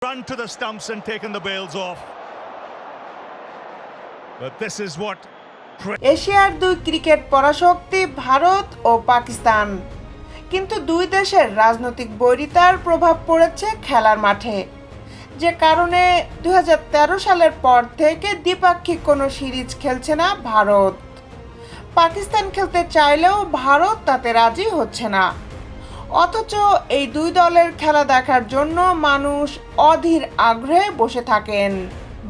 run to the stumps and taken the bails off. But this is what এশিয়ার দুই cricket পরাশক্তি Bharat ও পাকিস্তান, কিন্তু দুই দেশের রাজনৈতিক বৈরিতার প্রভাব পড়েছে খেলার মাঠে, যে কারণে 2013 সালের পর থেকে দ্বিপাক্ষিক কোনো সিরিজ খেলছে না ভারত। পাকিস্তান খেলতে চাইলেও ভারত তাতে রাজি হচ্ছে না। অথচ এই দুই দলের খেলা দেখার জন্য মানুষ অধীর আগ্রহে বসে থাকেন।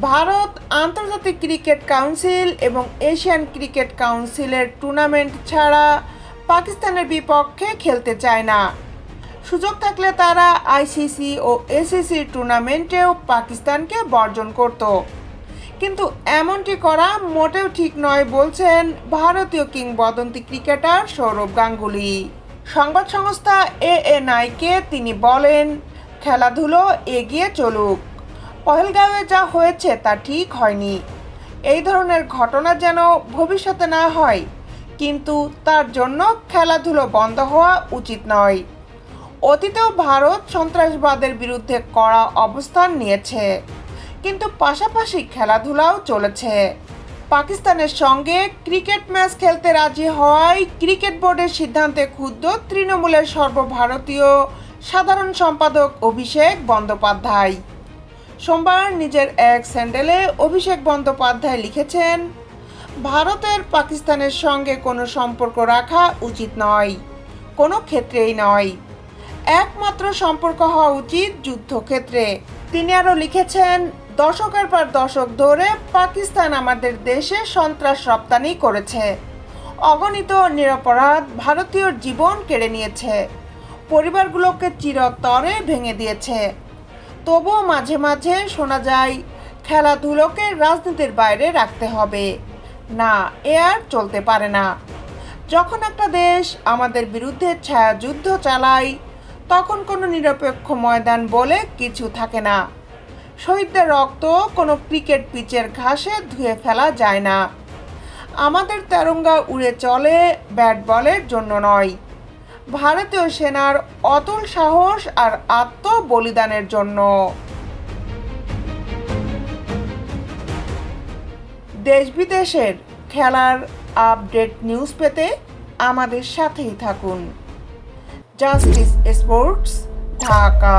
ভারত আন্তর্জাতিক ক্রিকেট কাউন্সিল এবং এশিয়ান ক্রিকেট কাউন্সিলের টুর্নামেন্ট ছাড়া পাকিস্তানের বিপক্ষে খেলতে চায় না। সুযোগ থাকলে তারা আইসিসি ও এসিসির টুর্নামেন্টেও পাকিস্তানকে বর্জন করত, কিন্তু এমনটি করা মোটেও ঠিক নয় বলছেন ভারতীয় কিংবদন্তি ক্রিকেটার সৌরভ গাঙ্গুলি। সংবাদ সংস্থা ANI-কে তিনি বলেন, খেলাধুলো এগিয়ে চলুক, পহেলগাঁওয়ে যা হয়েছে তা ঠিক হয়নি। এই ধরনের ঘটনা যেন ভবিষ্যতে না হয়, কিন্তু তার জন্য খেলাধুলো বন্ধ হওয়া উচিত নয়। অতীতেও ভারত সন্ত্রাসবাদের বিরুদ্ধে কড়া অবস্থান নিয়েছে, কিন্তু পাশাপাশি খেলাধুলাও চলেছে। পাকিস্তানের সঙ্গে ক্রিকেট ম্যাচ খেলতে রাজি হওয়ায় ক্রিকেট বোর্ডের সিদ্ধান্তে ক্ষুব্ধ তৃণমূলের সর্বভারতীয় সাধারণ সম্পাদক অভিষেক বন্দ্যোপাধ্যায়। সোমবার নিজের এক স্যান্ডেলে অভিষেক বন্দ্যোপাধ্যায় লিখেছেন, ভারতের পাকিস্তানের সঙ্গে কোনো সম্পর্ক রাখা উচিত নয়, কোনো ক্ষেত্রেই নয়। একমাত্র সম্পর্ক হওয়া উচিত যুদ্ধক্ষেত্রে। তিনি আরও লিখেছেন, দশকের পর দশক ধরে পাকিস্তান আমাদের দেশে সন্ত্রাস রপ্তানি করেছে, অগণিত নিরপরাধ ভারতীয় জীবন কেড়ে নিয়েছে, পরিবারগুলোকে চিরতরে ভেঙে দিয়েছে। তবুও মাঝে মাঝে শোনা যায় খেলাধুলোকে রাজনীতির বাইরে রাখতে হবে। না, এ আর চলতে পারে না। যখন একটা দেশ আমাদের বিরুদ্ধে ছায়াযুদ্ধ চালায়, তখন কোনো নিরপেক্ষ ময়দান বলে কিছু থাকে না। শহীদদের রক্ত কোনো ক্রিকেট পিচের ঘাসে ধুয়ে ফেলা যায় না। আমাদের তেরঙ্গা উড়ে চলে ব্যাট বলের জন্য নয়, ভারতীয় সেনার অতুল সাহস আর আত্মবলিদানের জন্য। দেশ বিদেশের খেলার আপডেট নিউজ পেতে আমাদের সাথেই থাকুন। Justice sports, Dhaka.